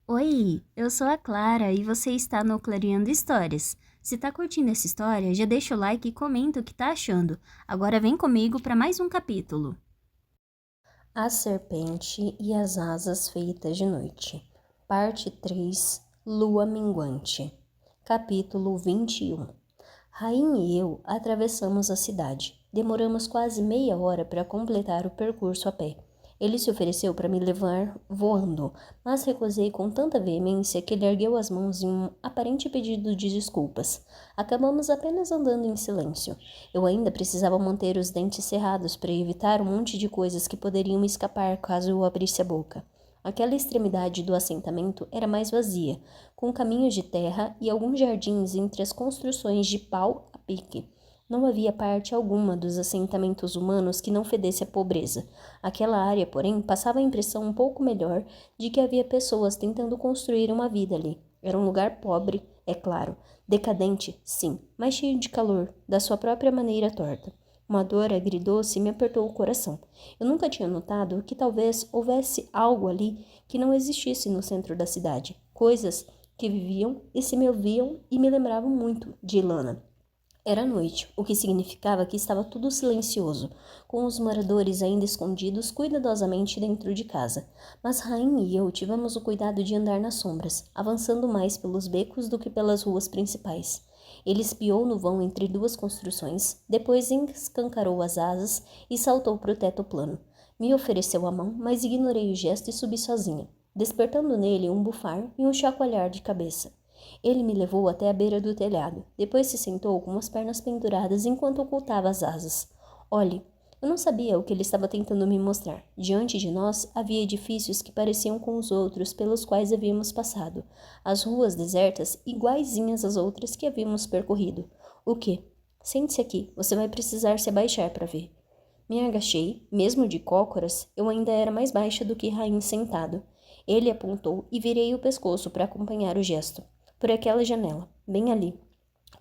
Oi, eu sou a Clara e você está no Clareando Histórias. Se tá curtindo essa história, já deixa o like e comenta o que tá achando. Agora vem comigo para mais um capítulo. A Serpente e as Asas Feitas de Noite. Parte 3. Lua Minguante. Capítulo 21. Rainha e eu atravessamos a cidade. Demoramos quase meia hora para completar o percurso a pé. Ele se ofereceu para me levar voando, mas recusei com tanta veemência que ele ergueu as mãos em um aparente pedido de desculpas. Acabamos apenas andando em silêncio. Eu ainda precisava manter os dentes cerrados para evitar um monte de coisas que poderiam me escapar caso eu abrisse a boca. Aquela extremidade do assentamento era mais vazia, com caminhos de terra e alguns jardins entre as construções de pau a pique. Não havia parte alguma dos assentamentos humanos que não fedesse a pobreza. Aquela área, porém, passava a impressão um pouco melhor de que havia pessoas tentando construir uma vida ali. Era um lugar pobre, é claro, decadente, sim, mas cheio de calor, da sua própria maneira torta. Uma dor agridoce me apertou o coração. Eu nunca tinha notado que talvez houvesse algo ali que não existisse no centro da cidade. Coisas que viviam e se me ouviam e me lembravam muito de Ilana. Era noite, o que significava que estava tudo silencioso, com os moradores ainda escondidos cuidadosamente dentro de casa. Mas Rain e eu tivemos o cuidado de andar nas sombras, avançando mais pelos becos do que pelas ruas principais. Ele espiou no vão entre duas construções, depois escancarou as asas e saltou para o teto plano. Me ofereceu a mão, mas ignorei o gesto e subi sozinha, despertando nele um bufar e um chacoalhar de cabeça. Ele me levou até a beira do telhado. Depois se sentou com as pernas penduradas enquanto ocultava as asas. Olhe, eu não sabia o que ele estava tentando me mostrar. Diante de nós havia edifícios que pareciam com os outros pelos quais havíamos passado. As ruas desertas, iguaizinhas às outras que havíamos percorrido. O quê? Sente-se aqui, você vai precisar se abaixar para ver. Me agachei, mesmo de cócoras, eu ainda era mais baixa do que Rain sentado. Ele apontou e virei o pescoço para acompanhar o gesto. Por aquela janela, bem ali.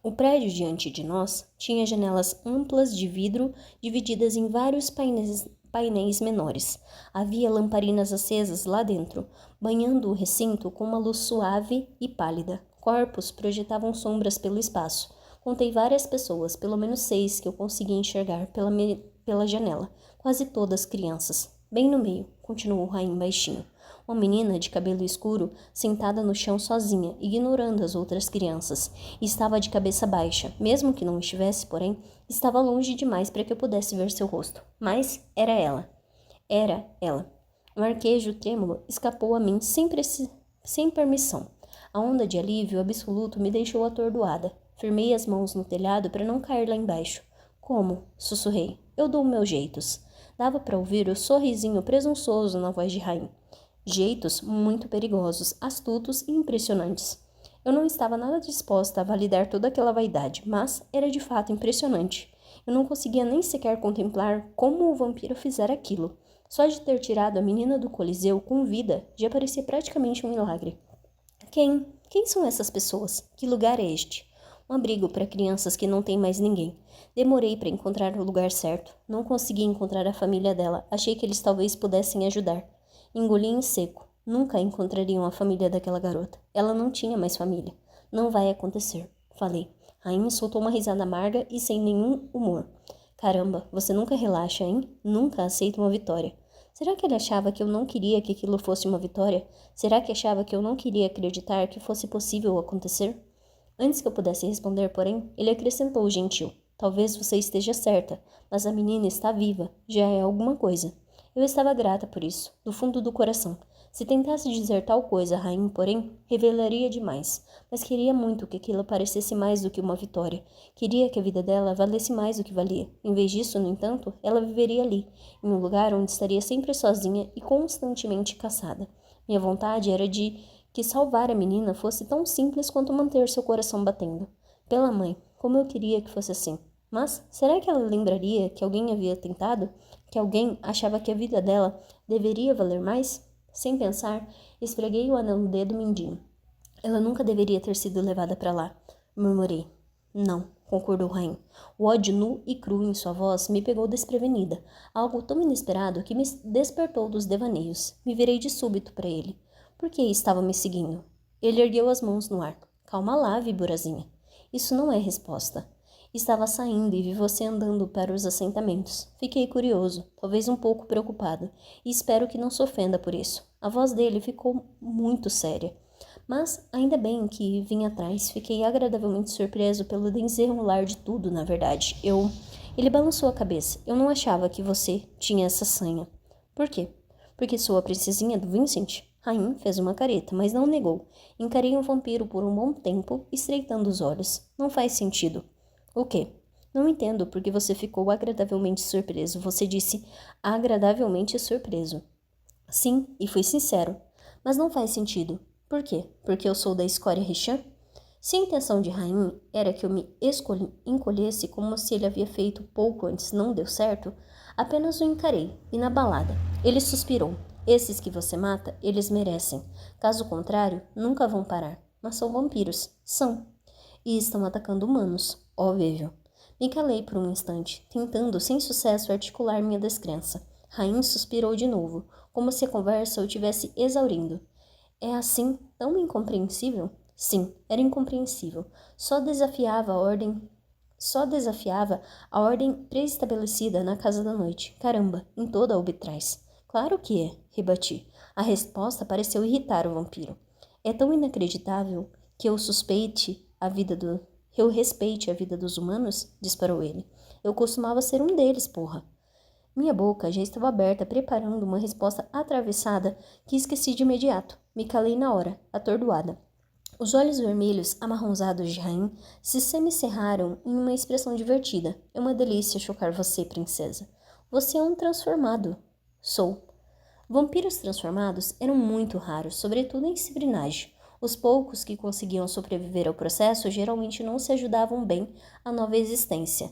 O prédio diante de nós tinha janelas amplas de vidro divididas em vários painéis menores. Havia lamparinas acesas lá dentro, banhando o recinto com uma luz suave e pálida. Corpos projetavam sombras pelo espaço. Contei várias pessoas, pelo menos 6 que eu consegui enxergar pela janela, quase todas crianças. Bem no meio, continuou Raim baixinho. Uma menina de cabelo escuro, sentada no chão sozinha, ignorando as outras crianças. Estava de cabeça baixa. Mesmo que não estivesse, porém, estava longe demais para que eu pudesse ver seu rosto. Mas era ela. Era ela. Um arquejo trêmulo escapou a mim sem permissão. A onda de alívio absoluto me deixou atordoada. Firmei as mãos no telhado para não cair lá embaixo. Como? Sussurrei. Eu dou meus jeitos. Dava para ouvir o sorrisinho presunçoso na voz de Rain. Jeitos muito perigosos, astutos e impressionantes. Eu não estava nada disposta a validar toda aquela vaidade, mas era de fato impressionante. Eu não conseguia nem sequer contemplar como o vampiro fizera aquilo. Só de ter tirado a menina do Coliseu com vida já parecia praticamente um milagre. Quem são essas pessoas? Que lugar é este? Um abrigo para crianças que não têm mais ninguém. Demorei para encontrar o lugar certo. Não consegui encontrar a família dela. Achei que eles talvez pudessem ajudar. Engoli em seco. Nunca encontrariam a família daquela garota. Ela não tinha mais família. Não vai acontecer, falei. Rainha soltou uma risada amarga e sem nenhum humor. Caramba, você nunca relaxa, hein? Nunca aceita uma vitória. Será que ele achava que eu não queria que aquilo fosse uma vitória? Será que achava que eu não queria acreditar que fosse possível acontecer? Antes que eu pudesse responder, porém, ele acrescentou gentil. Talvez você esteja certa, mas a menina está viva. Já é alguma coisa. Eu estava grata por isso, do fundo do coração. Se tentasse dizer tal coisa a Rainha, porém, revelaria demais. Mas queria muito que aquilo parecesse mais do que uma vitória. Queria que a vida dela valesse mais do que valia. Em vez disso, no entanto, ela viveria ali, em um lugar onde estaria sempre sozinha e constantemente caçada. Minha vontade era de que salvar a menina fosse tão simples quanto manter seu coração batendo. Pela mãe, como eu queria que fosse assim. Mas será que ela lembraria que alguém havia tentado? Que alguém achava que a vida dela deveria valer mais? Sem pensar, esfreguei o anel no dedo mindinho. Ela nunca deveria ter sido levada para lá, murmurei. Não, concordou Rain. O ódio nu e cru em sua voz me pegou desprevenida, algo tão inesperado que me despertou dos devaneios. Me virei de súbito para ele. Por que estava me seguindo? Ele ergueu as mãos no ar. Calma lá, Viborazinha. Isso não é resposta. Estava saindo e vi você andando para os assentamentos. Fiquei curioso, talvez um pouco preocupado, e espero que não se ofenda por isso. A voz dele ficou muito séria. Mas, ainda bem que vim atrás, fiquei agradavelmente surpreso pelo desenrolar de tudo, na verdade. Ele balançou a cabeça. Eu não achava que você tinha essa sanha. Por quê? Porque sou a princesinha do Vincent? Rain fez uma careta, mas não negou. Encarei o vampiro por um bom tempo, estreitando os olhos. Não faz sentido. O quê? Não entendo porque você ficou agradavelmente surpreso. Você disse agradavelmente surpreso. Sim, e fui sincero. Mas não faz sentido. Por quê? Porque eu sou da escória Richan? Se a intenção de Rain era que eu me encolhesse como se ele havia feito pouco antes não deu certo, apenas o encarei, inabalada. Ele suspirou. Esses que você mata, eles merecem. Caso contrário, nunca vão parar. Mas são vampiros. São. E estão atacando humanos. Óbvio. Me calei por um instante, tentando sem sucesso articular minha descrença. Rain suspirou de novo, como se a conversa o tivesse exaurindo. É assim tão incompreensível? Sim, era incompreensível. Só desafiava a ordem pré-estabelecida na Casa da Noite. Caramba, em toda a Obitrais. Claro que é, rebati. A resposta pareceu irritar o vampiro. É tão inacreditável que eu respeite a vida dos humanos? Disparou ele. Eu costumava ser um deles, porra. Minha boca já estava aberta, preparando uma resposta atravessada que esqueci de imediato. Me calei na hora, atordoada. Os olhos vermelhos, amarronzados de Rain, se semicerraram em uma expressão divertida. É uma delícia chocar você, princesa. Você é um transformado. Sou. Vampiros transformados eram muito raros, sobretudo em Cibrinage. Os poucos que conseguiam sobreviver ao processo geralmente não se ajustavam bem à nova existência.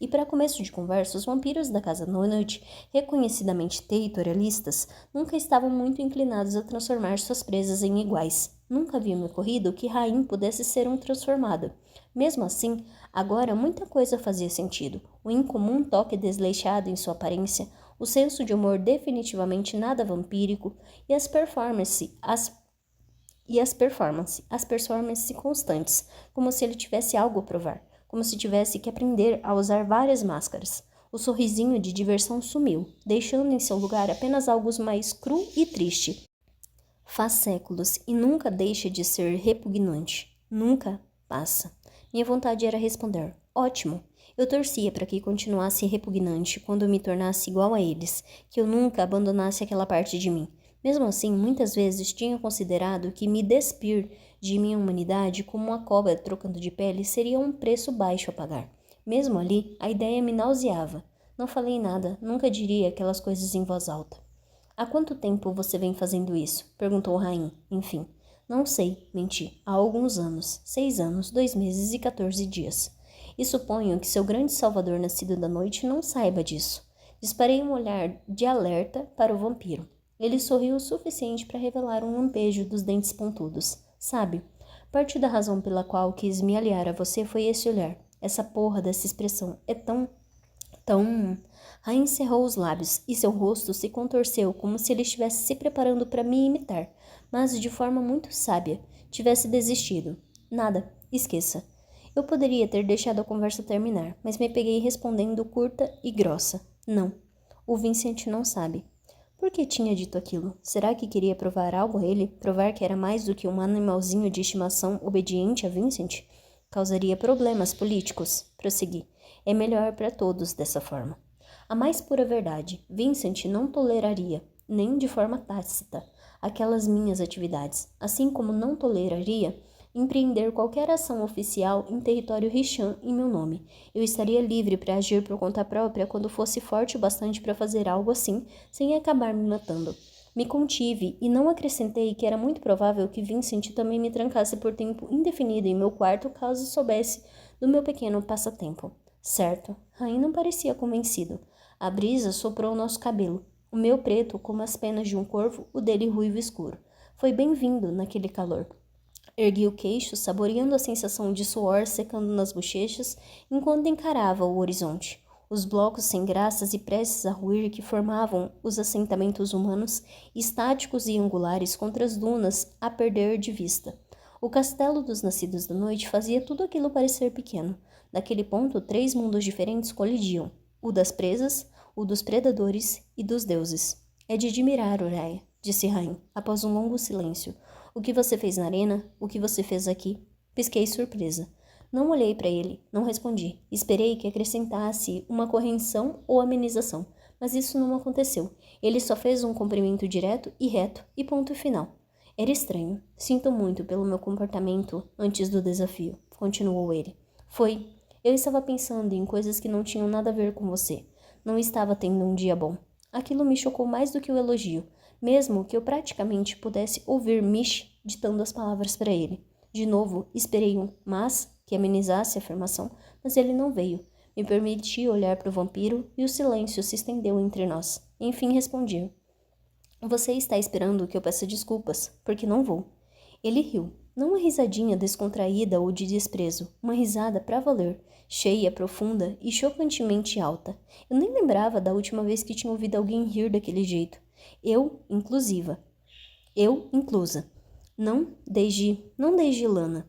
E para começo de conversa, os vampiros da Casa da Noite, reconhecidamente territorialistas, nunca estavam muito inclinados a transformar suas presas em iguais. Nunca havia me ocorrido que Rain pudesse ser um transformado. Mesmo assim, agora muita coisa fazia sentido. O incomum toque desleixado em sua aparência, o senso de humor definitivamente nada vampírico e as performances constantes, como se ele tivesse algo a provar, como se tivesse que aprender a usar várias máscaras. O sorrisinho de diversão sumiu, deixando em seu lugar apenas algo mais cru e triste. Faz séculos e nunca deixa de ser repugnante. Nunca passa. Minha vontade era responder: ótimo. Eu torcia para que continuasse repugnante quando eu me tornasse igual a eles, que eu nunca abandonasse aquela parte de mim. Mesmo assim, muitas vezes tinha considerado que me despir de minha humanidade como uma cobra trocando de pele seria um preço baixo a pagar. Mesmo ali, a ideia me nauseava. Não falei nada, nunca diria aquelas coisas em voz alta. Há quanto tempo você vem fazendo isso? Perguntou Rain, enfim. Não sei, menti. Há alguns anos. 6 anos, 2 meses e 14 dias. E suponho que seu grande salvador nascido da noite não saiba disso. Disparei um olhar de alerta para o vampiro. Ele sorriu o suficiente para revelar um lampejo dos dentes pontudos. Sabe, parte da razão pela qual quis me aliar a você foi esse olhar. Essa porra dessa expressão é tão... Rain cerrou os lábios e seu rosto se contorceu como se ele estivesse se preparando para me imitar, mas de forma muito sábia. Tivesse desistido. Nada, esqueça. Eu poderia ter deixado a conversa terminar, mas me peguei respondendo curta e grossa. Não. O Vincent não sabe. Por que tinha dito aquilo? Será que queria provar algo a ele? Provar que era mais do que um animalzinho de estimação obediente a Vincent? Causaria problemas políticos. Prossegui. É melhor para todos dessa forma. A mais pura verdade, Vincent não toleraria, nem de forma tácita, aquelas minhas atividades, assim como não toleraria empreender qualquer ação oficial em território Richan em meu nome. Eu estaria livre para agir por conta própria quando fosse forte o bastante para fazer algo assim, sem acabar me matando. Me contive e não acrescentei que era muito provável que Vincent também me trancasse por tempo indefinido em meu quarto caso soubesse do meu pequeno passatempo. Certo, Rain não parecia convencido. A brisa soprou o nosso cabelo, o meu preto como as penas de um corvo, o dele ruivo escuro. Foi bem-vindo naquele calor. Ergui o queixo, saboreando a sensação de suor secando nas bochechas, enquanto encarava o horizonte. Os blocos sem graças e prestes a ruir que formavam os assentamentos humanos, estáticos e angulares contra as dunas a perder de vista. O castelo dos nascidos da noite fazia tudo aquilo parecer pequeno. Daquele ponto, 3 mundos diferentes colidiam: o das presas, o dos predadores e dos deuses. É de admirar, Uraia, disse Rain, após um longo silêncio. O que você fez na arena? O que você fez aqui? Pisquei surpresa. Não olhei para ele, não respondi. Esperei que acrescentasse uma correção ou amenização, mas isso não aconteceu. Ele só fez um cumprimento direto e reto e ponto final. Era estranho. Sinto muito pelo meu comportamento antes do desafio, continuou ele. Foi. Eu estava pensando em coisas que não tinham nada a ver com você. Não estava tendo um dia bom. Aquilo me chocou mais do que o elogio, mesmo que eu praticamente pudesse ouvir Mish ditando as palavras para ele. De novo, esperei um mas que amenizasse a afirmação, mas ele não veio. Me permiti olhar para o vampiro e o silêncio se estendeu entre nós. Enfim, respondi. Você está esperando que eu peça desculpas, porque não vou. Ele riu. Não uma risadinha descontraída ou de desprezo, uma risada pra valer, cheia, profunda e chocantemente alta. Eu nem lembrava da última vez que tinha ouvido alguém rir daquele jeito. Eu, inclusiva. Eu, inclusa. Não desde Lana.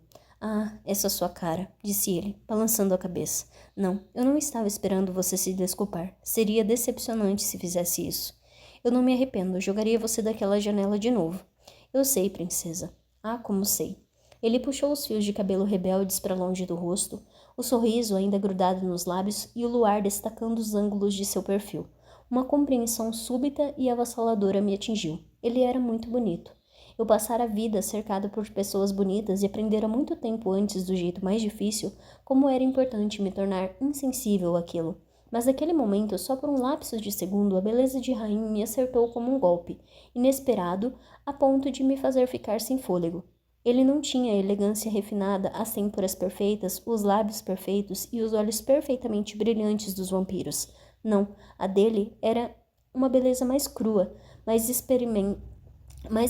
Ah, essa sua cara, disse ele, balançando a cabeça. Não, eu não estava esperando você se desculpar. Seria decepcionante se fizesse isso. Eu não me arrependo, jogaria você daquela janela de novo. Eu sei, princesa. Ah, como sei. Ele puxou os fios de cabelo rebeldes para longe do rosto, o sorriso ainda grudado nos lábios e o luar destacando os ângulos de seu perfil. Uma compreensão súbita e avassaladora me atingiu. Ele era muito bonito. Eu passara a vida cercado por pessoas bonitas e aprendera muito tempo antes do jeito mais difícil como era importante me tornar insensível àquilo. Mas naquele momento, só por um lapso de segundo, a beleza de Rain me acertou como um golpe, inesperado, a ponto de me fazer ficar sem fôlego. Ele não tinha a elegância refinada, as têmporas perfeitas, os lábios perfeitos e os olhos perfeitamente brilhantes dos vampiros. Não, a dele era uma beleza mais crua, mais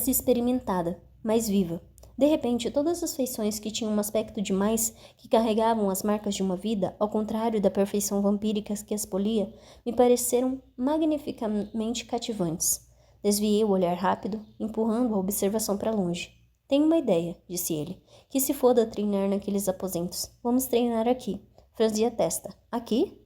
experimentada, mais viva. De repente, todas as feições que tinham um aspecto demais, que carregavam as marcas de uma vida, ao contrário da perfeição vampírica que as polia, me pareceram magnificamente cativantes. Desviei o olhar rápido, empurrando a observação para longe. Tenho uma ideia, disse ele. Que se foda treinar naqueles aposentos. Vamos treinar aqui. Franzi a testa. Aqui?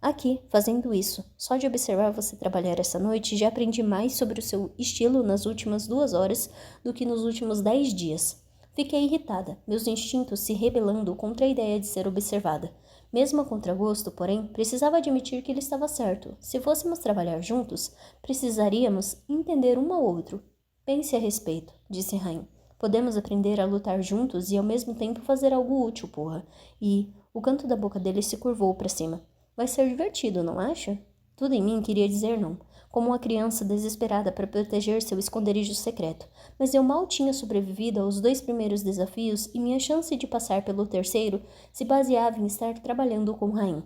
Aqui, fazendo isso. Só de observar você trabalhar essa noite, já aprendi mais sobre o seu estilo nas últimas 2 horas do que nos últimos 10 dias. Fiquei irritada, meus instintos se rebelando contra a ideia de ser observada. Mesmo a contragosto, porém, precisava admitir que ele estava certo. Se fôssemos trabalhar juntos, precisaríamos entender um ao outro. Pense a respeito, disse Rain. Podemos aprender a lutar juntos e ao mesmo tempo fazer algo útil, porra. E o canto da boca dele se curvou para cima. Vai ser divertido, não acha? Tudo em mim queria dizer não, como uma criança desesperada para proteger seu esconderijo secreto, mas eu mal tinha sobrevivido aos 2 primeiros desafios e minha chance de passar pelo terceiro se baseava em estar trabalhando com Rain.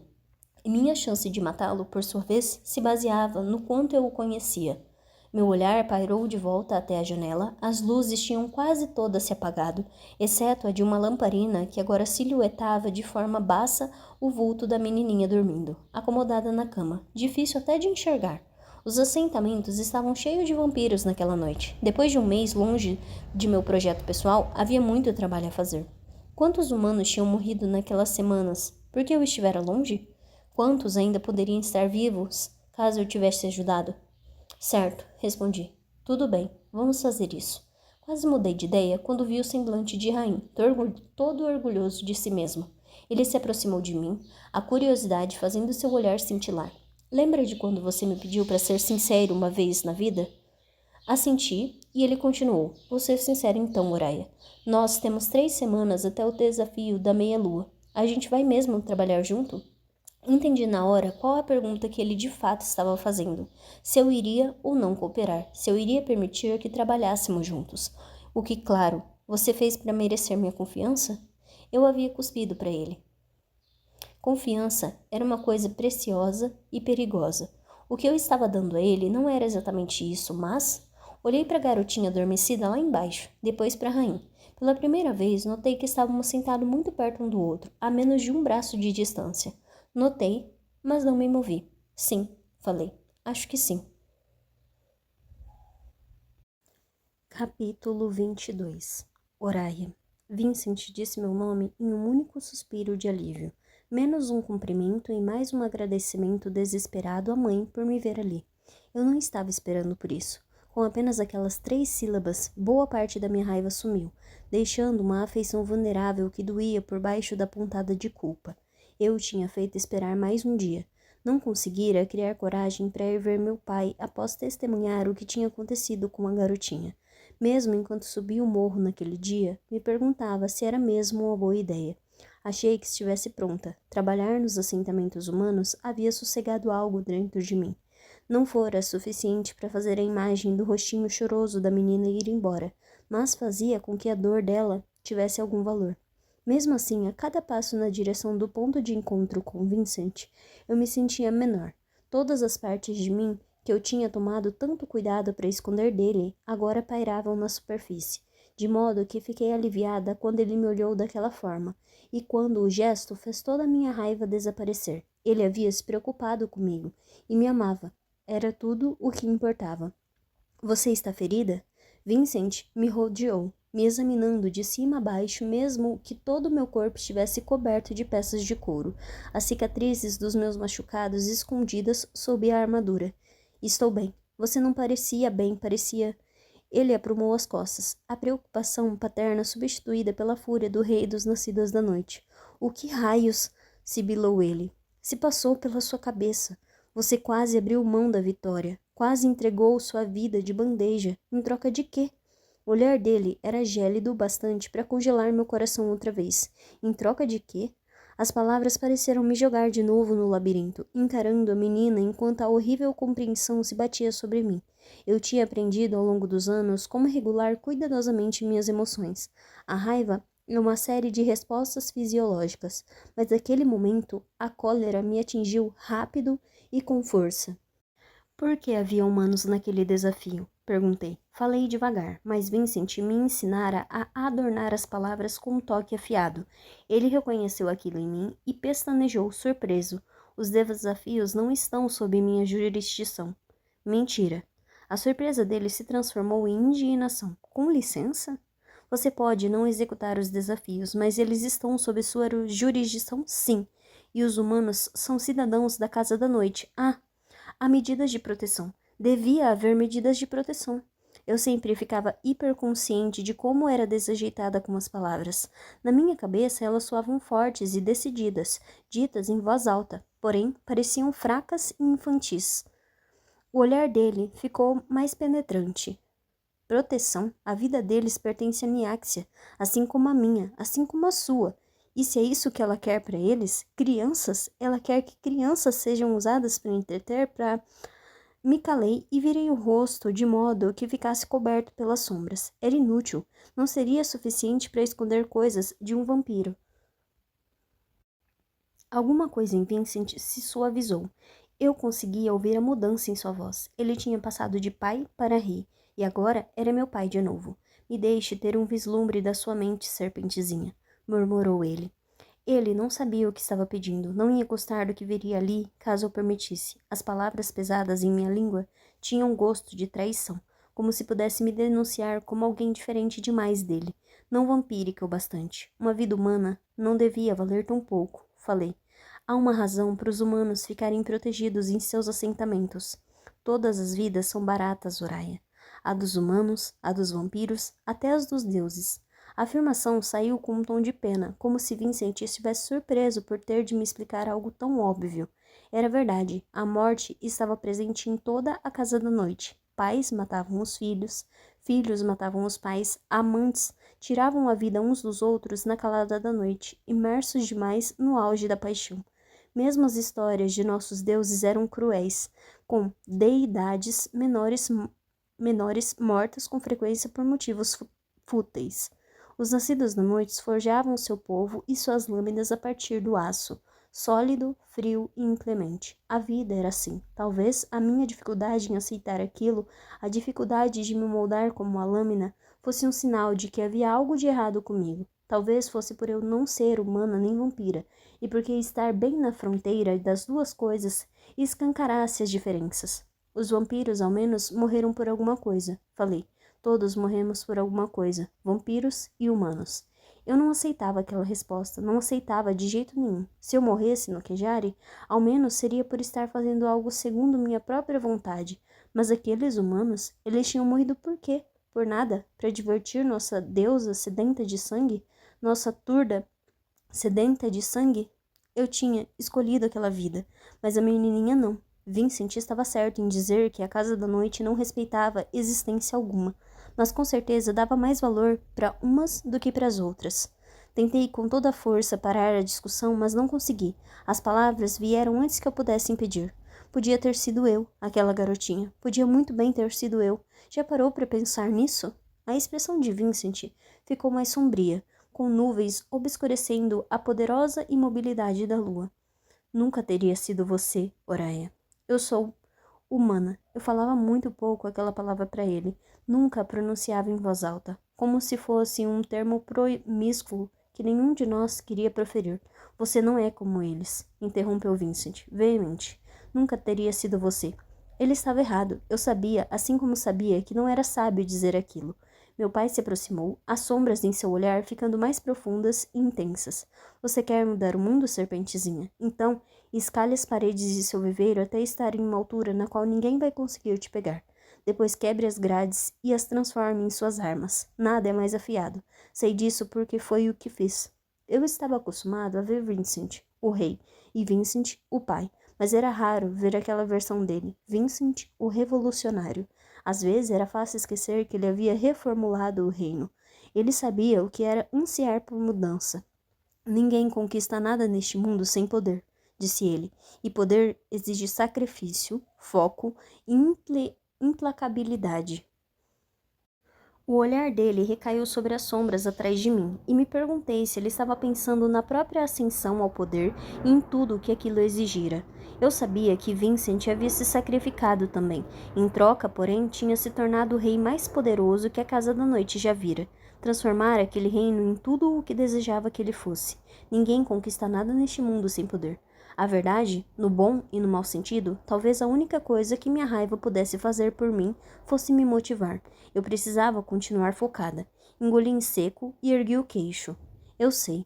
E minha chance de matá-lo, por sua vez, se baseava no quanto eu o conhecia. Meu olhar pairou de volta até a janela, as luzes tinham quase todas se apagado, exceto a de uma lamparina que agora silhuetava de forma baça o vulto da menininha dormindo, acomodada na cama, difícil até de enxergar. Os assentamentos estavam cheios de vampiros naquela noite. Depois de um mês longe de meu projeto pessoal, havia muito trabalho a fazer. Quantos humanos tinham morrido naquelas semanas? Porque eu estivera longe? Quantos ainda poderiam estar vivos, caso eu tivesse ajudado? Certo, respondi. Tudo bem, vamos fazer isso. Quase mudei de ideia quando vi o semblante de Rain, todo orgulhoso de si mesmo. Ele se aproximou de mim, a curiosidade fazendo seu olhar cintilar. Lembra de quando você me pediu para ser sincero uma vez na vida? Assenti e ele continuou. Vou ser sincero então, Uraia. Nós temos 3 semanas até o desafio da meia-lua. A gente vai mesmo trabalhar junto? Entendi na hora qual a pergunta que ele de fato estava fazendo. Se eu iria ou não cooperar, se eu iria permitir que trabalhássemos juntos. O que, claro, você fez para merecer minha confiança? Eu havia cuspido para ele. Confiança era uma coisa preciosa e perigosa. O que eu estava dando a ele não era exatamente isso, mas... Olhei para a garotinha adormecida lá embaixo, depois para Rain. Pela primeira vez, notei que estávamos sentados muito perto um do outro, a menos de um braço de distância. Notei, mas não me movi. Sim, falei. Acho que sim. Capítulo 22. Oraia. Vincent disse meu nome em um único suspiro de alívio, menos um cumprimento e mais um agradecimento desesperado à mãe por me ver ali. Eu não estava esperando por isso. Com apenas aquelas 3 sílabas, boa parte da minha raiva sumiu, deixando uma afeição vulnerável que doía por baixo da pontada de culpa. Eu tinha feito esperar mais um dia. Não conseguira criar coragem para ir ver meu pai após testemunhar o que tinha acontecido com a garotinha. Mesmo enquanto subia o morro naquele dia, me perguntava se era mesmo uma boa ideia. Achei que estivesse pronta. Trabalhar nos assentamentos humanos havia sossegado algo dentro de mim. Não fora suficiente para fazer a imagem do rostinho choroso da menina ir embora, mas fazia com que a dor dela tivesse algum valor. Mesmo assim, a cada passo na direção do ponto de encontro com Vincent, eu me sentia menor. Todas as partes de mim que eu tinha tomado tanto cuidado para esconder dele, agora pairavam na superfície, de modo que fiquei aliviada quando ele me olhou daquela forma, e quando o gesto fez toda a minha raiva desaparecer. Ele havia se preocupado comigo e me amava. Era tudo o que importava. Você está ferida? Vincent me rodeou, me examinando de cima a baixo, mesmo que todo o meu corpo estivesse coberto de peças de couro, as cicatrizes dos meus machucados escondidas sob a armadura. Estou bem. Você não parecia bem, parecia... Ele aprumou as costas, a preocupação paterna substituída pela fúria do rei dos nascidos da noite. O que raios? Sibilou ele. Se passou pela sua cabeça. Você quase abriu mão da vitória, quase entregou sua vida de bandeja, em troca de quê? O olhar dele era gélido o bastante para congelar meu coração outra vez. Em troca de quê? As palavras pareceram me jogar de novo no labirinto, encarando a menina enquanto a horrível compreensão se batia sobre mim. Eu tinha aprendido ao longo dos anos como regular cuidadosamente minhas emoções. A raiva é uma série de respostas fisiológicas, mas naquele momento a cólera me atingiu rápido e com força. Por que havia humanos naquele desafio? Perguntei. Falei devagar, mas Vincent me ensinara a adornar as palavras com um toque afiado. Ele reconheceu aquilo em mim e pestanejou, surpreso. Os desafios não estão sob minha jurisdição. Mentira. A surpresa dele se transformou em indignação. Com licença? Você pode não executar os desafios, mas eles estão sob sua jurisdição, sim. E os humanos são cidadãos da Casa da Noite. Há medidas de proteção. Devia haver medidas de proteção. Eu sempre ficava hiperconsciente de como era desajeitada com as palavras. Na minha cabeça, elas soavam fortes e decididas, ditas em voz alta, porém pareciam fracas e infantis. O olhar dele ficou mais penetrante. Proteção, a vida deles pertence a Niáxia, assim como a minha, assim como a sua. E se é isso que ela quer para eles, crianças, ela quer que crianças sejam usadas para entreter, para... Me calei e virei o rosto de modo que ficasse coberto pelas sombras. Era inútil, não seria suficiente para esconder coisas de um vampiro. Alguma coisa em Vincent se suavizou. Eu conseguia ouvir a mudança em sua voz. Ele tinha passado de pai para rei, e agora era meu pai de novo. Me deixe ter um vislumbre da sua mente, serpentezinha, murmurou ele. Ele não sabia o que estava pedindo, não ia gostar do que veria ali, caso eu permitisse. As palavras pesadas em minha língua tinham gosto de traição, como se pudesse me denunciar como alguém diferente demais dele, não vampírica o bastante. Uma vida humana não devia valer tão pouco, falei. Há uma razão para os humanos ficarem protegidos em seus assentamentos. Todas as vidas são baratas, Soraya. A dos humanos, a dos vampiros, até as dos deuses. A afirmação saiu com um tom de pena, como se Vincent estivesse surpreso por ter de me explicar algo tão óbvio. Era verdade, a morte estava presente em toda a Casa da Noite. Pais matavam os filhos, filhos matavam os pais, amantes tiravam a vida uns dos outros na calada da noite, imersos demais no auge da paixão. Mesmo as histórias de nossos deuses eram cruéis, com deidades menores mortas com frequência por motivos fúteis. Os nascidos da noite forjavam seu povo e suas lâminas a partir do aço, sólido, frio e inclemente. A vida era assim. Talvez a minha dificuldade em aceitar aquilo, a dificuldade de me moldar como uma lâmina, fosse um sinal de que havia algo de errado comigo. Talvez fosse por eu não ser humana nem vampira, e porque estar bem na fronteira das duas coisas escancarasse as diferenças. Os vampiros, ao menos, morreram por alguma coisa, falei. Todos morremos por alguma coisa, vampiros e humanos. Eu não aceitava aquela resposta, não aceitava de jeito nenhum. Se eu morresse no Kejari, ao menos seria por estar fazendo algo segundo minha própria vontade. Mas aqueles humanos, eles tinham morrido por quê? Por nada? Para divertir nossa deusa sedenta de sangue? Nossa turda sedenta de sangue? Eu tinha escolhido aquela vida, mas a menininha não. Vincent estava certo em dizer que a Casa da Noite não respeitava existência alguma, mas com certeza dava mais valor para umas do que para as outras. Tentei com toda a força parar a discussão, mas não consegui. As palavras vieram antes que eu pudesse impedir. Podia ter sido eu, aquela garotinha. Podia muito bem ter sido eu. Já parou para pensar nisso? A expressão de Vincent ficou mais sombria, com nuvens obscurecendo a poderosa imobilidade da lua. Nunca teria sido você, Oraya. Eu sou humana. Eu falava muito pouco aquela palavra para ele. Nunca a pronunciava em voz alta, como se fosse um termo promíscuo que nenhum de nós queria proferir. Você não é como eles, interrompeu Vincent, veemente. Nunca teria sido você. Ele estava errado. Eu sabia, assim como sabia, que não era sábio dizer aquilo. Meu pai se aproximou, as sombras em seu olhar ficando mais profundas e intensas. Você quer mudar o mundo, serpentezinha? Então, escale as paredes de seu viveiro até estar em uma altura na qual ninguém vai conseguir te pegar. Depois quebre as grades e as transforme em suas armas. Nada é mais afiado. Sei disso porque foi o que fiz. Eu estava acostumado a ver Vincent, o rei, e Vincent, o pai, mas era raro ver aquela versão dele, Vincent, o revolucionário. Às vezes era fácil esquecer que ele havia reformulado o reino. Ele sabia o que era ansiar por mudança. Ninguém conquista nada neste mundo sem poder, disse ele, e poder exige sacrifício, foco e implacabilidade. O olhar dele recaiu sobre as sombras atrás de mim, e me perguntei se ele estava pensando na própria ascensão ao poder e em tudo o que aquilo exigira. Eu sabia que Vincent havia se sacrificado também. Em troca, porém, tinha se tornado o rei mais poderoso que a Casa da Noite já vira. Transformar aquele reino em tudo o que desejava que ele fosse. Ninguém conquista nada neste mundo sem poder. A verdade, no bom e no mau sentido, talvez a única coisa que minha raiva pudesse fazer por mim fosse me motivar. Eu precisava continuar focada. Engoli em seco e ergui o queixo. Eu sei.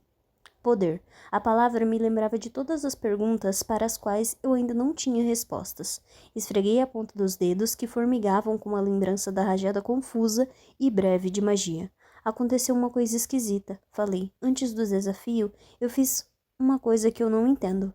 Poder. A palavra me lembrava de todas as perguntas para as quais eu ainda não tinha respostas. Esfreguei a ponta dos dedos que formigavam com a lembrança da rajada confusa e breve de magia. Aconteceu uma coisa esquisita, falei. Antes do desafio, eu fiz uma coisa que eu não entendo.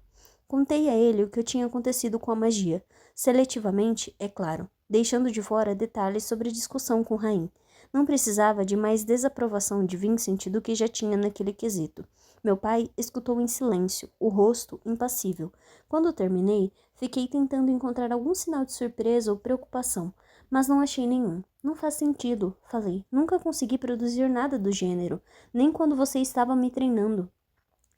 Contei a ele o que tinha acontecido com a magia. Seletivamente, é claro, deixando de fora detalhes sobre a discussão com Rain. Não precisava de mais desaprovação de Vincent do que já tinha naquele quesito. Meu pai escutou em silêncio, o rosto impassível. Quando terminei, fiquei tentando encontrar algum sinal de surpresa ou preocupação, mas não achei nenhum. Não faz sentido, falei. Nunca consegui produzir nada do gênero, nem quando você estava me treinando.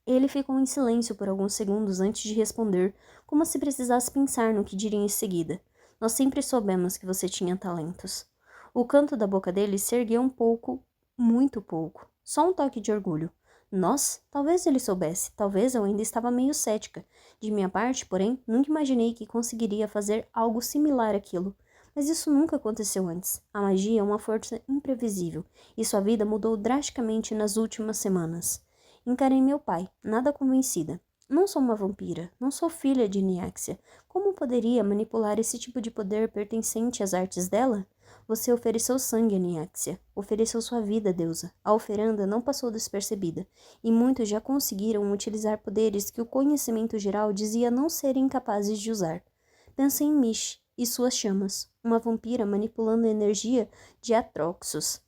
Ele ficou em silêncio por alguns segundos antes de responder, como se precisasse pensar no que diria em seguida. Nós sempre soubemos que você tinha talentos. O canto da boca dele se ergueu um pouco, muito pouco. Só um toque de orgulho. Nós? Talvez ele soubesse, talvez eu ainda estava meio cética. De minha parte, porém, nunca imaginei que conseguiria fazer algo similar àquilo. Mas isso nunca aconteceu antes. A magia é uma força imprevisível, e sua vida mudou drasticamente nas últimas semanas. Encarei meu pai, nada convencida. Não sou uma vampira, não sou filha de Niaxia. Como poderia manipular esse tipo de poder pertencente às artes dela? Você ofereceu sangue a Niaxia, ofereceu sua vida, deusa. A oferenda não passou despercebida, e muitos já conseguiram utilizar poderes que o conhecimento geral dizia não serem capazes de usar. Pensei em Mish e suas chamas, uma vampira manipulando a energia de Atroxos.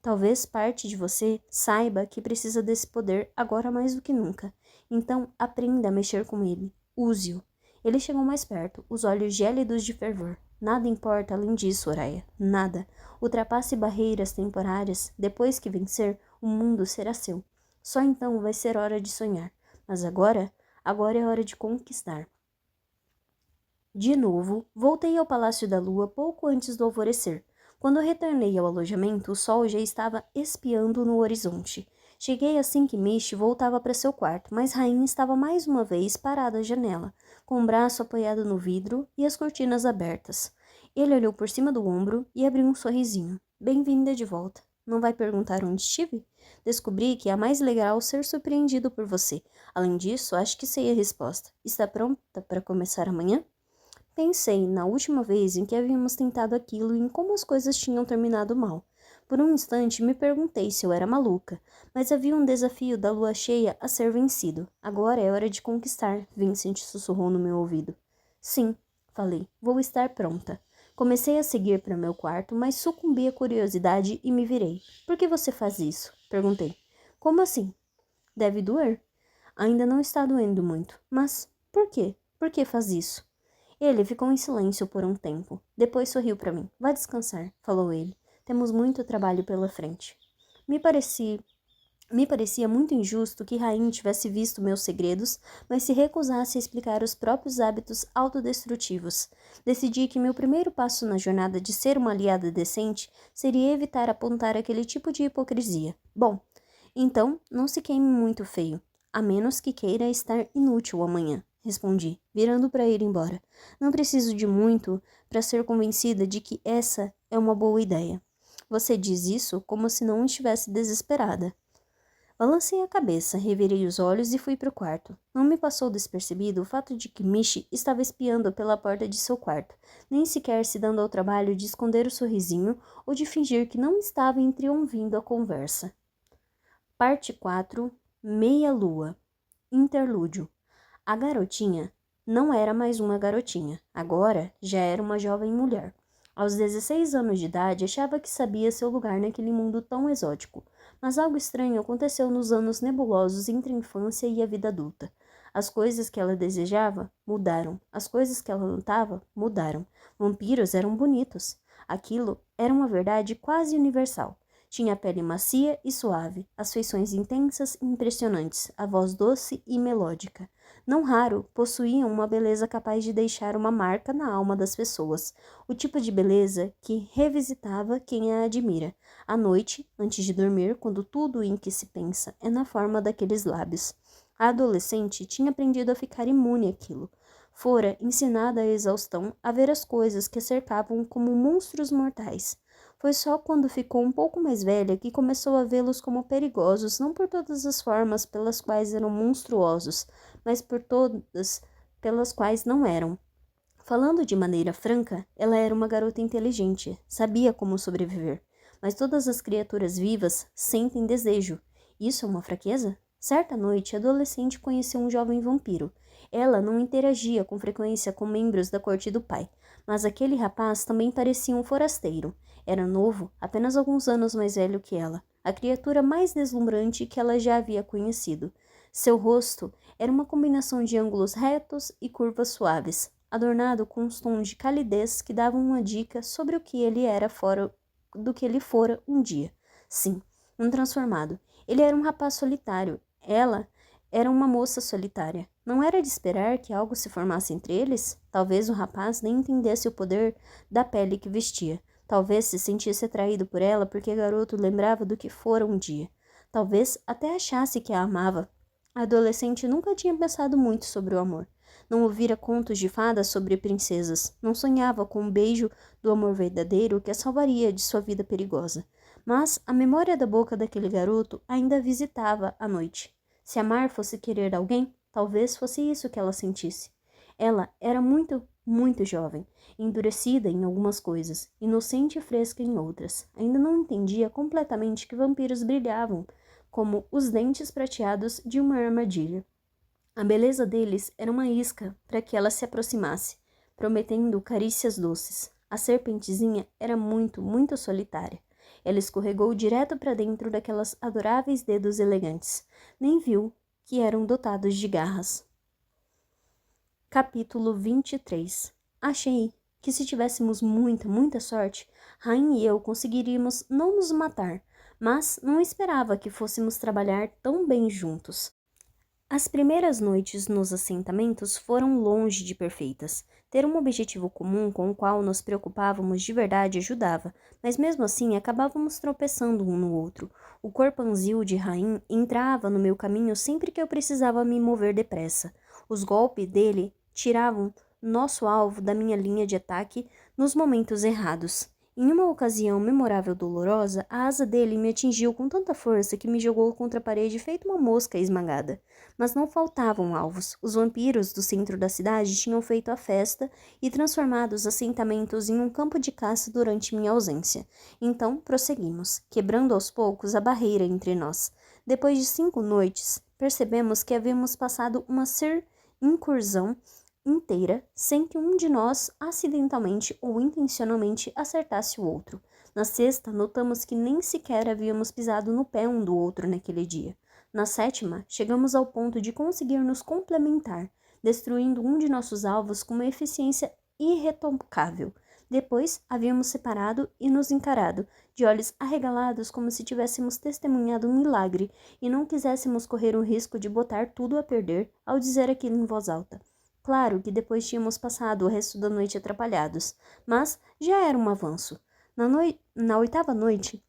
Talvez parte de você saiba que precisa desse poder agora mais do que nunca. Então, aprenda a mexer com ele. Use-o. Ele chegou mais perto, os olhos gélidos de fervor. Nada importa além disso, Oraya. Nada. Ultrapasse barreiras temporárias. Depois que vencer, o mundo será seu. Só então vai ser hora de sonhar. Mas agora é hora de conquistar. De novo, voltei ao Palácio da Lua pouco antes do alvorecer. Quando retornei ao alojamento, o sol já estava espiando no horizonte. Cheguei assim que Mish voltava para seu quarto, mas Rainha estava mais uma vez parada à janela, com o braço apoiado no vidro e as cortinas abertas. Ele olhou por cima do ombro e abriu um sorrisinho. Bem-vinda de volta. Não vai perguntar onde estive? Descobri que é mais legal ser surpreendido por você. Além disso, acho que sei a resposta. Está pronta para começar amanhã? Pensei na última vez em que havíamos tentado aquilo e em como as coisas tinham terminado mal. Por um instante me perguntei se eu era maluca, mas havia um desafio da lua cheia a ser vencido. Agora é hora de conquistar, Vincent sussurrou no meu ouvido. Sim, falei, vou estar pronta. Comecei a seguir para meu quarto, mas sucumbi à curiosidade e me virei. Por que você faz isso? Perguntei. Como assim? Deve doer. Ainda não está doendo muito. Mas por quê? Por que faz isso? Ele ficou em silêncio por um tempo. Depois sorriu para mim. Vá descansar, falou ele. Temos muito trabalho pela frente. Me parecia muito injusto que Rain tivesse visto meus segredos, mas se recusasse a explicar os próprios hábitos autodestrutivos. Decidi que meu primeiro passo na jornada de ser uma aliada decente seria evitar apontar aquele tipo de hipocrisia. Bom, então não se queime muito feio, a menos que queira estar inútil amanhã, respondi, virando para ir embora. Não preciso de muito para ser convencida de que essa é uma boa ideia. Você diz isso como se não estivesse desesperada. Balancei a cabeça, revirei os olhos e fui para o quarto. Não me passou despercebido o fato de que Michi estava espiando pela porta de seu quarto, nem sequer se dando ao trabalho de esconder o sorrisinho ou de fingir que não estava entreouvindo a conversa. Parte 4. Meia-lua. Interlúdio. A garotinha não era mais uma garotinha, agora já era uma jovem mulher. Aos 16 anos de idade, achava que sabia seu lugar naquele mundo tão exótico, mas algo estranho aconteceu nos anos nebulosos entre a infância e a vida adulta. As coisas que ela desejava mudaram, as coisas que ela lutava mudaram. Vampiros eram bonitos. Aquilo era uma verdade quase universal. Tinha a pele macia e suave, as feições intensas e impressionantes, a voz doce e melódica. Não raro, possuíam uma beleza capaz de deixar uma marca na alma das pessoas, o tipo de beleza que revisitava quem a admira. À noite, antes de dormir, quando tudo em que se pensa é na forma daqueles lábios. A adolescente tinha aprendido a ficar imune àquilo. Fora ensinada à exaustão a ver as coisas que a cercavam como monstros mortais. Foi só quando ficou um pouco mais velha que começou a vê-los como perigosos, não por todas as formas pelas quais eram monstruosos, mas por todas pelas quais não eram. Falando de maneira franca, ela era uma garota inteligente, sabia como sobreviver. Mas todas as criaturas vivas sentem desejo. Isso é uma fraqueza? Certa noite, a adolescente conheceu um jovem vampiro. Ela não interagia com frequência com membros da corte do pai, mas aquele rapaz também parecia um forasteiro. Era novo, apenas alguns anos mais velho que ela, a criatura mais deslumbrante que ela já havia conhecido. Seu rosto era uma combinação de ângulos retos e curvas suaves, adornado com uns tons de calidez que davam uma dica sobre o que ele era fora do que ele fora um dia. Sim, um transformado. Ele era um rapaz solitário. Ela era uma moça solitária. Não era de esperar que algo se formasse entre eles? Talvez o rapaz nem entendesse o poder da pele que vestia. Talvez se sentisse atraído por ela porque o garoto lembrava do que fora um dia. Talvez até achasse que a amava. A adolescente nunca tinha pensado muito sobre o amor. Não ouvira contos de fadas sobre princesas. Não sonhava com um beijo do amor verdadeiro que a salvaria de sua vida perigosa. Mas a memória da boca daquele garoto ainda a visitava à noite. Se amar fosse querer alguém, talvez fosse isso que ela sentisse. Ela era muito jovem, endurecida em algumas coisas, inocente e fresca em outras. Ainda não entendia completamente que vampiros brilhavam como os dentes prateados de uma armadilha. A beleza deles era uma isca para que ela se aproximasse, prometendo carícias doces. A serpentezinha era muito solitária. Ela escorregou direto para dentro daquelas adoráveis dedos elegantes. Nem viu que eram dotados de garras. Capítulo 23. Achei que se tivéssemos muita sorte, Rain e eu conseguiríamos não nos matar, mas não esperava que fôssemos trabalhar tão bem juntos. As primeiras noites nos assentamentos foram longe de perfeitas. Ter um objetivo comum com o qual nos preocupávamos de verdade ajudava, mas mesmo assim acabávamos tropeçando um no outro. O corpanzil de Rain entrava no meu caminho sempre que eu precisava me mover depressa. Os golpes dele tiravam nosso alvo da minha linha de ataque nos momentos errados. Em uma ocasião memorável dolorosa, a asa dele me atingiu com tanta força que me jogou contra a parede feito uma mosca esmagada. Mas não faltavam alvos. Os vampiros do centro da cidade tinham feito a festa e transformado os assentamentos em um campo de caça durante minha ausência. Então, prosseguimos, quebrando aos poucos a barreira entre nós. Depois de 5 noites, percebemos que havíamos passado uma incursão inteira sem que um de nós acidentalmente ou intencionalmente acertasse o outro. Na sexta, notamos que nem sequer havíamos pisado no pé um do outro naquele dia. Na sétima, chegamos ao ponto de conseguir nos complementar, destruindo um de nossos alvos com uma eficiência irretocável. Depois, havíamos separado e nos encarado, de olhos arregalados como se tivéssemos testemunhado um milagre e não quiséssemos correr o risco de botar tudo a perder ao dizer aquilo em voz alta. Claro que depois tínhamos passado o resto da noite atrapalhados, mas já era um avanço. Na oitava noite,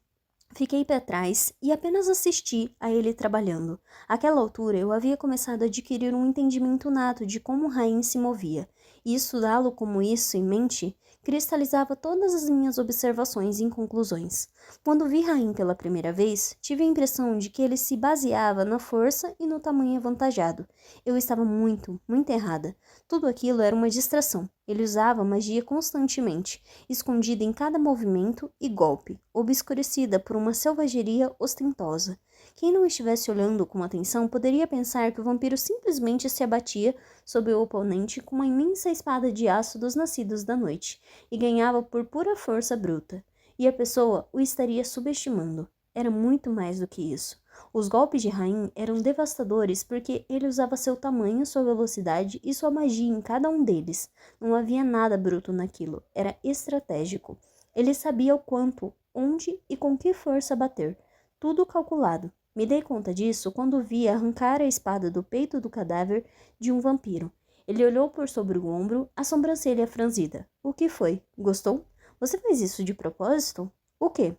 fiquei para trás e apenas assisti a ele trabalhando. Àquela altura, eu havia começado a adquirir um entendimento nato de como Rain se movia, e estudá-lo como isso em mente cristalizava todas as minhas observações e conclusões. Quando vi Rain pela primeira vez, tive a impressão de que ele se baseava na força e no tamanho avantajado. Eu estava muito errada. Tudo aquilo era uma distração. Ele usava magia constantemente, escondida em cada movimento e golpe, obscurecida por uma selvageria ostentosa. Quem não estivesse olhando com atenção poderia pensar que o vampiro simplesmente se abatia sobre o oponente com uma imensa espada de aço dos nascidos da noite, e ganhava por pura força bruta. E a pessoa o estaria subestimando. Era muito mais do que isso. Os golpes de Rain eram devastadores porque ele usava seu tamanho, sua velocidade e sua magia em cada um deles. Não havia nada bruto naquilo, era estratégico. Ele sabia o quanto, onde e com que força bater. Tudo calculado. Me dei conta disso quando vi arrancar a espada do peito do cadáver de um vampiro. Ele olhou por sobre o ombro, a sobrancelha franzida. O que foi? Gostou? Você fez isso de propósito? O quê?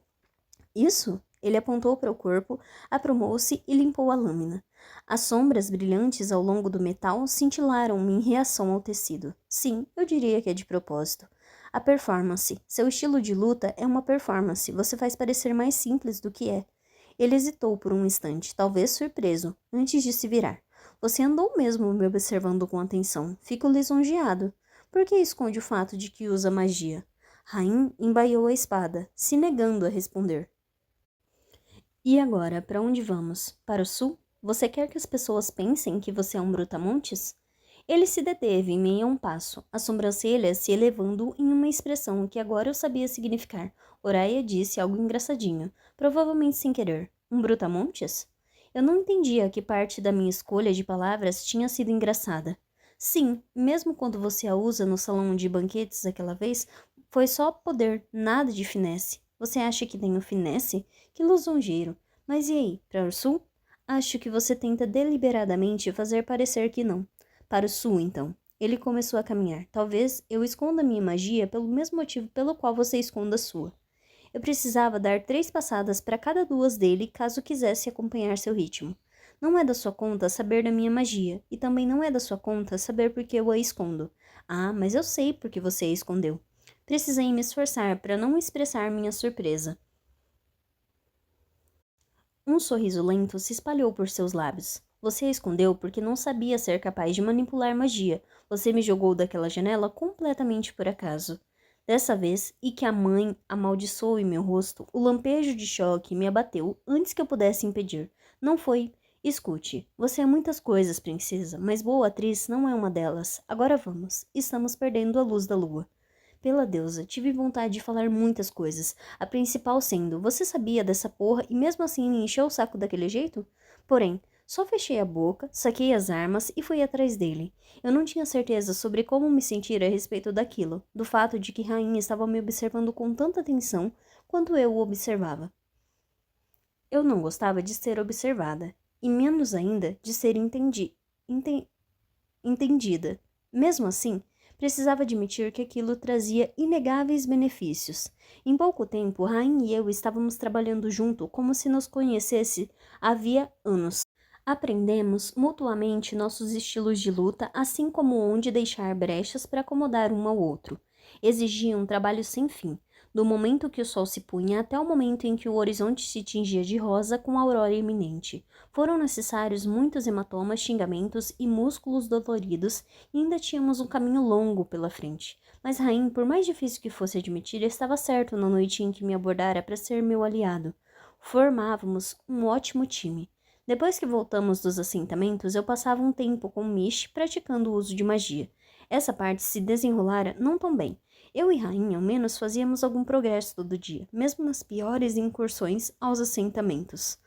Isso? Ele apontou para o corpo, aprumou-se e limpou a lâmina. As sombras brilhantes ao longo do metal cintilaram-me em reação ao tecido. Sim, eu diria que é de propósito. A performance. Seu estilo de luta é uma performance. Você faz parecer mais simples do que é. Ele hesitou por um instante, talvez surpreso, antes de se virar. Você andou mesmo me observando com atenção. Fico lisonjeado. Por que esconde o fato de que usa magia? Rain embaiou a espada, se negando a responder. E agora, para onde vamos? Para o sul? Você quer que as pessoas pensem que você é um brutamontes? Ele se deteve em meio a um passo, as sobrancelhas se elevando em uma expressão que agora eu sabia significar. Oraya disse algo engraçadinho, provavelmente sem querer. Um brutamontes? Eu não entendia que parte da minha escolha de palavras tinha sido engraçada. Sim, mesmo quando você a usa no salão de banquetes aquela vez, foi só poder, nada de finesse. Você acha que tenho finesse? Que lisonjeiro. Mas e aí, para o sul? Acho que você tenta deliberadamente fazer parecer que não. Para o sul, então. Ele começou a caminhar. Talvez eu esconda minha magia pelo mesmo motivo pelo qual você esconda a sua. Eu precisava dar 3 passadas para cada duas dele caso quisesse acompanhar seu ritmo. Não é da sua conta saber da minha magia, e também não é da sua conta saber por que eu a escondo. Ah, mas eu sei por que você a escondeu. Precisei me esforçar para não expressar minha surpresa. Um sorriso lento se espalhou por seus lábios. Você a escondeu porque não sabia ser capaz de manipular magia. Você me jogou daquela janela completamente por acaso. Dessa vez, e que a mãe amaldiçoou em meu rosto, o lampejo de choque me abateu antes que eu pudesse impedir. Não foi. Escute, você é muitas coisas, princesa, mas boa atriz não é uma delas. Agora vamos. Estamos perdendo a luz da lua. Pela deusa, tive vontade de falar muitas coisas, a principal sendo, você sabia dessa porra e mesmo assim me encheu o saco daquele jeito? Porém, só fechei a boca, saquei as armas e fui atrás dele. Eu não tinha certeza sobre como me sentir a respeito daquilo, do fato de que Rainha estava me observando com tanta atenção quanto eu o observava. Eu não gostava de ser observada. e menos ainda de ser entendida. Mesmo assim, precisava admitir que aquilo trazia inegáveis benefícios. Em pouco tempo, Rain e eu estávamos trabalhando junto como se nos conhecesse havia anos. Aprendemos mutuamente nossos estilos de luta, assim como onde deixar brechas para acomodar um ao outro. Exigia um trabalho sem fim, do momento que o sol se punha até o momento em que o horizonte se tingia de rosa com a aurora iminente. Foram necessários muitos hematomas, xingamentos e músculos doloridos, e ainda tínhamos um caminho longo pela frente. Mas Rain, por mais difícil que fosse admitir, estava certo na noite em que me abordara para ser meu aliado. Formávamos um ótimo time. Depois que voltamos dos assentamentos, eu passava um tempo com Mish praticando o uso de magia. Essa parte se desenrolara não tão bem. Eu e Rainha, ao menos, fazíamos algum progresso todo dia, mesmo nas piores incursões aos assentamentos.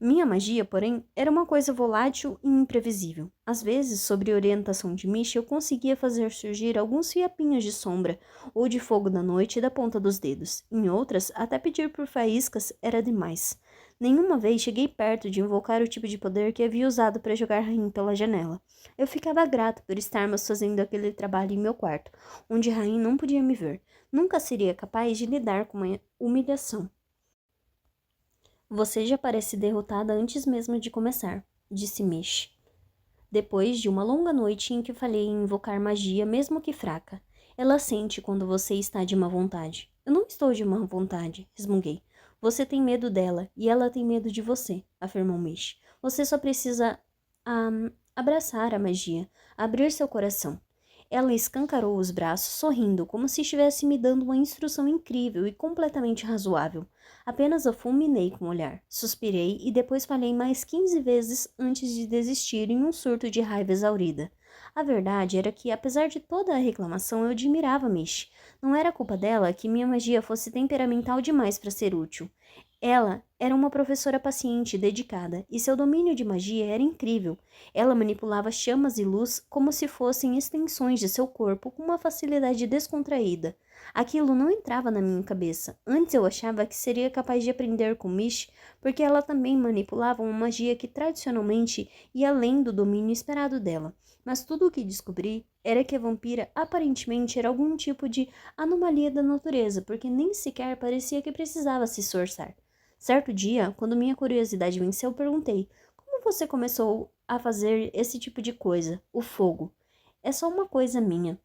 Minha magia, porém, era uma coisa volátil e imprevisível. Às vezes, sob orientação de Mish, eu conseguia fazer surgir alguns fiapinhos de sombra ou de fogo da noite da ponta dos dedos. Em outras, até pedir por faíscas era demais. Nenhuma vez cheguei perto de invocar o tipo de poder que havia usado para jogar Rain pela janela. Eu ficava grato por estarmos fazendo aquele trabalho em meu quarto, onde Rain não podia me ver. Nunca seria capaz de lidar com uma humilhação. Você já parece derrotada antes mesmo de começar, disse Mish. Depois de uma longa noite em que falhei em invocar magia, mesmo que fraca. Ela sente quando você está de má vontade. Eu não estou de má vontade, resmunguei. Você tem medo dela e ela tem medo de você, afirmou Mish. Você só precisa abraçar a magia, abrir seu coração. Ela escancarou os braços, sorrindo, como se estivesse me dando uma instrução incrível e completamente razoável. Apenas a fulminei com o olhar. Suspirei e depois falei mais 15 vezes antes de desistir em um surto de raiva exaurida. A verdade era que, apesar de toda a reclamação, eu admirava Mish. Não era culpa dela que minha magia fosse temperamental demais para ser útil. Ela era uma professora paciente e dedicada, e seu domínio de magia era incrível. Ela manipulava chamas e luz como se fossem extensões de seu corpo com uma facilidade descontraída. Aquilo não entrava na minha cabeça. Antes eu achava que seria capaz de aprender com Mish, porque ela também manipulava uma magia que tradicionalmente ia além do domínio esperado dela. Mas tudo o que descobri era que a vampira aparentemente era algum tipo de anomalia da natureza, porque nem sequer parecia que precisava se esforçar. Certo dia, quando minha curiosidade venceu, perguntei: como você começou a fazer esse tipo de coisa, o fogo? É só uma coisa minha.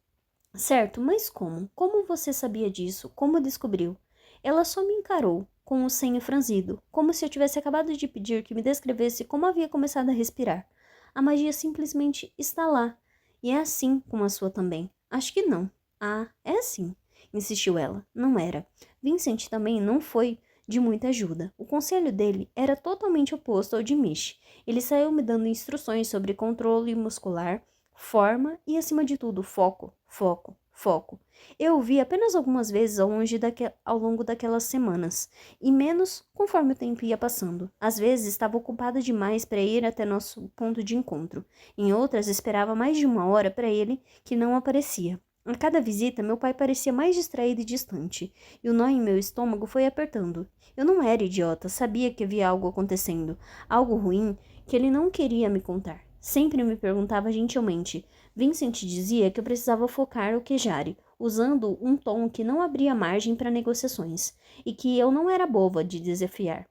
Certo, mas como? Como você sabia disso? Como descobriu? Ela só me encarou, com o senho franzido, como se eu tivesse acabado de pedir que me descrevesse como havia começado a respirar. A magia simplesmente está lá. E é assim com a sua também. Acho que não. Ah, é assim, insistiu ela. Não era. Vincent também não foi de muita ajuda. O conselho dele era totalmente oposto ao de Mish. Ele saiu me dando instruções sobre controle muscular, forma e, acima de tudo, foco, foco, foco. Eu o vi apenas algumas vezes ao longo daquelas semanas, e menos conforme o tempo ia passando. Às vezes estava ocupada demais para ir até nosso ponto de encontro. Em outras, esperava mais de uma hora para ele, que não aparecia. A cada visita, meu pai parecia mais distraído e distante, e o nó em meu estômago foi apertando. Eu não era idiota, sabia que havia algo acontecendo, algo ruim que ele não queria me contar. Sempre me perguntava gentilmente. Vincent dizia que eu precisava focar o quejare, usando um tom que não abria margem para negociações, e que eu não era boba de desafiar.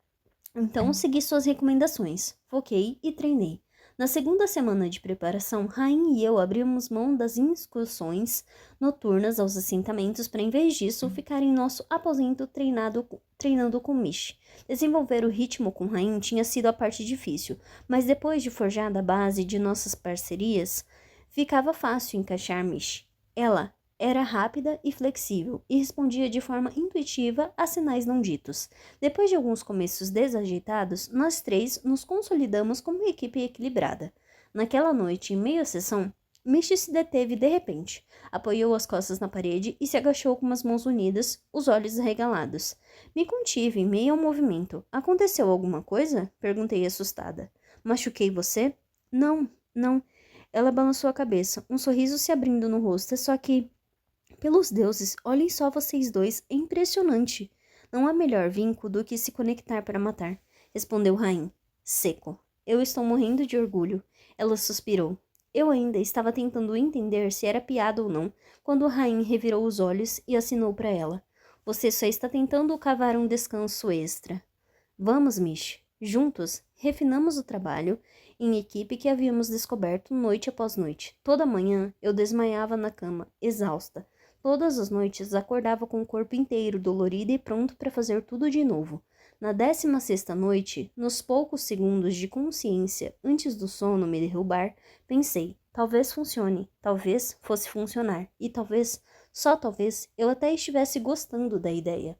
Então, segui suas recomendações, foquei e treinei. Na segunda semana de preparação, Rain e eu abrimos mão das excursões noturnas aos assentamentos para, em vez disso, ficar em nosso aposento treinando com Mish. Desenvolver o ritmo com Rain tinha sido a parte difícil, mas depois de forjada a base de nossas parcerias, ficava fácil encaixar Mish. Ela era rápida e flexível e respondia de forma intuitiva a sinais não ditos. Depois de alguns começos desajeitados, nós três nos consolidamos como uma equipe equilibrada. Naquela noite, em meio à sessão, Misty se deteve de repente, apoiou as costas na parede e se agachou com as mãos unidas, os olhos arregalados. Me contive em meio ao movimento. Aconteceu alguma coisa? Perguntei assustada. Machuquei você? Não, não. Ela balançou a cabeça, um sorriso se abrindo no rosto, só que... Pelos deuses, olhem só vocês dois, é impressionante. Não há melhor vínculo do que se conectar para matar, respondeu Rain, seco. Eu estou morrendo de orgulho. Ela suspirou. Eu ainda estava tentando entender se era piada ou não, quando Rain revirou os olhos e assinou para ela. Você só está tentando cavar um descanso extra. Vamos, Mish. Juntos, refinamos o trabalho em equipe que havíamos descoberto noite após noite. Toda manhã, eu desmaiava na cama, exausta. Todas as noites, acordava com o corpo inteiro dolorido e pronto para fazer tudo de novo. Na 16ª noite, nos poucos segundos de consciência antes do sono me derrubar, pensei, talvez funcione, talvez fosse funcionar, e talvez, só talvez, eu até estivesse gostando da ideia.